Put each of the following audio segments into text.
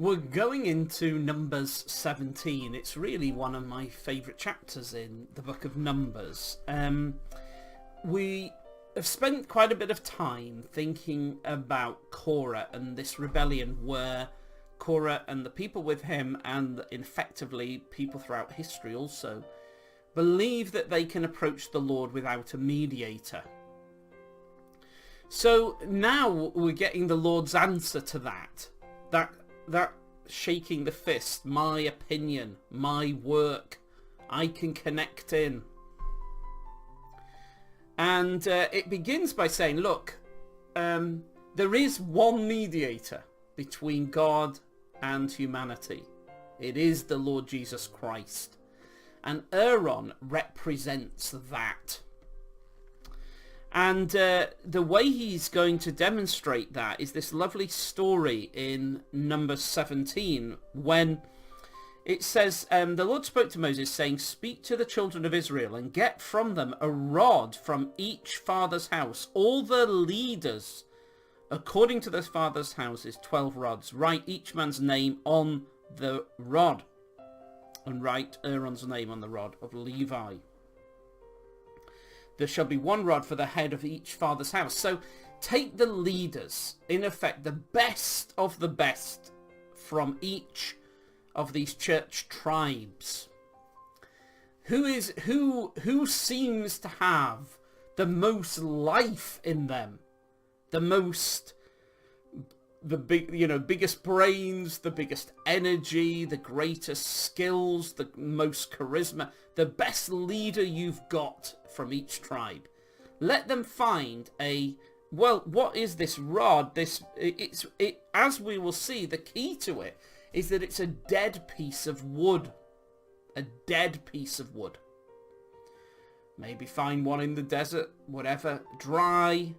We're going into Numbers 17. It's really one of my favourite chapters in the book of Numbers. We have spent quite a bit of time thinking about Korah and this rebellion where Korah and the people with him, and effectively people throughout history also, believe that they can approach the Lord without a mediator. So now we're getting the Lord's answer to that shaking the fist, my opinion, my work, I can connect in. And it begins by saying, look, there is one mediator between God and humanity. It is the Lord Jesus Christ. And Aaron represents that. And the way he's going to demonstrate that is this lovely story in Numbers 17, when it says, the Lord spoke to Moses, saying, speak to the children of Israel and get from them a rod from each father's house, all the leaders, according to their father's houses, 12 rods. Write each man's name on the rod. And write Aaron's name on the rod of Levi. There shall be one rod for the head of each father's house. So take the leaders, in effect, the best of the best from each of these church tribes. Who seems to have the most life in them, the biggest brains, the biggest energy, the greatest skills, the most charisma, the best leader you've got from each tribe. Let them find what is this rod? As we will see, the key to it is that it's a dead piece of wood. A dead piece of wood. Maybe find one in the desert, whatever. Dry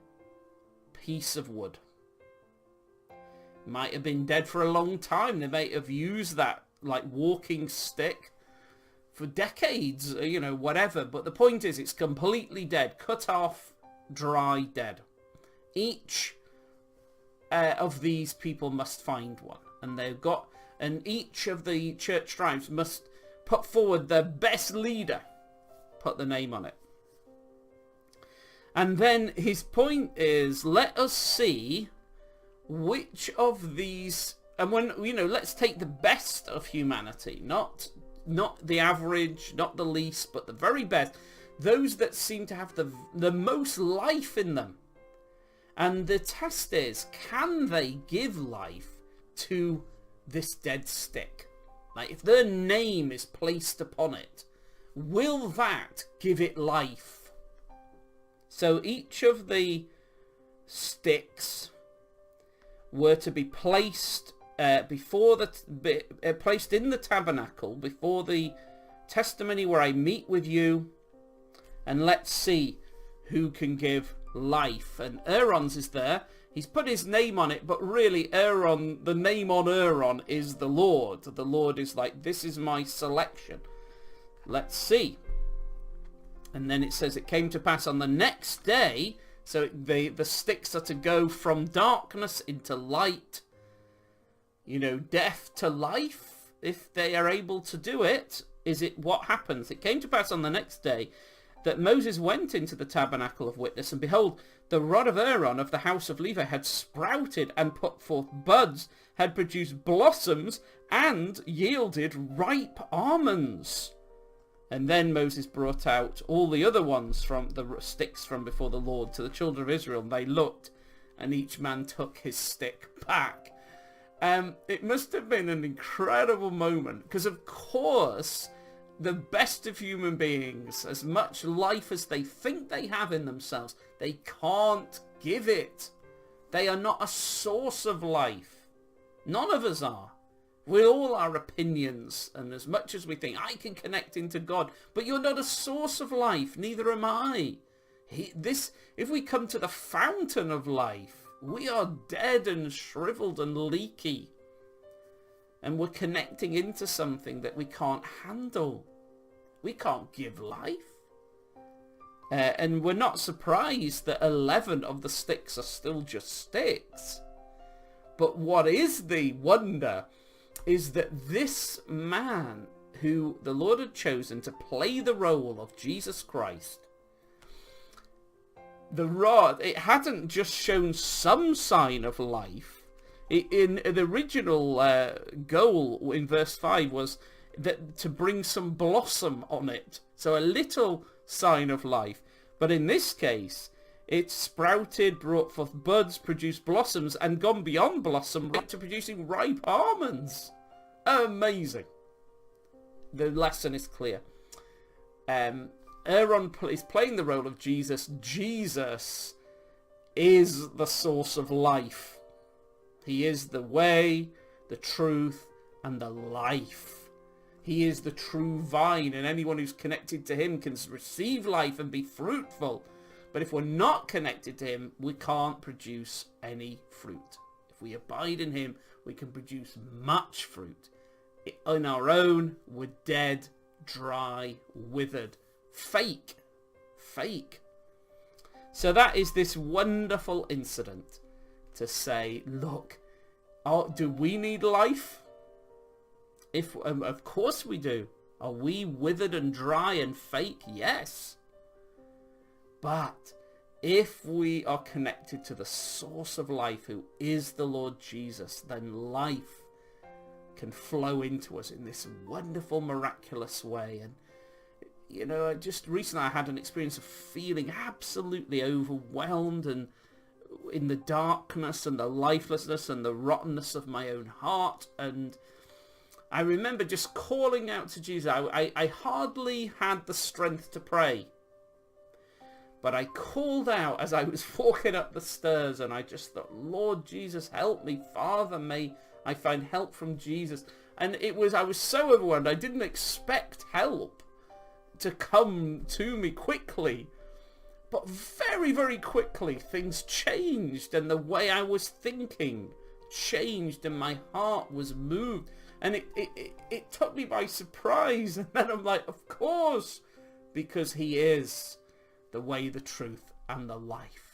piece of wood. Might have been dead for a long time. They might have used that like walking stick for decades, whatever. But the point is, it's completely dead. Cut off, dry, dead. Each of these people must find one. And each of the church tribes must put forward their best leader. Put the name on it. And then his point is, let us see which of these, and let's take the best of humanity, not the average, not the least, but the very best, those that seem to have the most life in them. And the test is, can they give life to this dead stick? Like, if their name is placed upon it, will that give it life? So each of the sticks were to be placed placed in the tabernacle before the testimony where I meet with you, and let's see who can give life. And Aaron's is there. He's put his name on it, but really Aaron, the name on Aaron is the Lord. The Lord is like, this is my selection. Let's see. And then it says, it came to pass on the next day. So the sticks are to go from darkness into light, death to life, if they are able to do it. Is it what happens? It came to pass on the next day that Moses went into the tabernacle of witness, and behold, the rod of Aaron of the house of Levi had sprouted and put forth buds, had produced blossoms, and yielded ripe almonds. And then Moses brought out all the other ones from the sticks from before the Lord to the children of Israel. And they looked, and each man took his stick back. It must have been an incredible moment, because of course, the best of human beings, as much life as they think they have in themselves, they can't give it. They are not a source of life. None of us are. With all our opinions, and as much as we think, I can connect into God, but you're not a source of life, neither am I. If we come to the fountain of life, we are dead and shriveled and leaky. And we're connecting into something that we can't handle. We can't give life. And we're not surprised that 11 of the sticks are still just sticks. But what is the wonder is that this man who the Lord had chosen to play the role of Jesus Christ, the rod, it hadn't just shown some sign of life. In the original goal in verse 5 was that to bring some blossom on it. So a little sign of life. But in this case, it sprouted, brought forth buds, produced blossoms, and gone beyond blossom right to producing ripe almonds. Amazing. The lesson is clear. Aaron is playing the role of Jesus. Jesus is the source of life. He is the way, the truth, and the life. He is the true vine, and anyone who's connected to him can receive life and be fruitful. But if we're not connected to him, we can't produce any fruit. If we abide in him, we can produce much fruit. On our own, we're dead, dry, withered. Fake. So that is this wonderful incident to say, look, do we need life? If of course we do. Are we withered and dry and fake? Yes. But if we are connected to the source of life, who is the Lord Jesus, then life can flow into us in this wonderful, miraculous way. And you know, just recently I had an experience of feeling absolutely overwhelmed and in the darkness and the lifelessness and the rottenness of my own heart. And I remember just calling out to Jesus. I hardly had the strength to pray, but I called out as I was walking up the stairs, and I just thought, Lord Jesus, help me. Father, may I find help from Jesus. And I was so overwhelmed. I didn't expect help to come to me quickly. But very, very quickly things changed, and the way I was thinking changed, and my heart was moved. And it took me by surprise. And then I'm like, of course, because he is the way, the truth, and the life.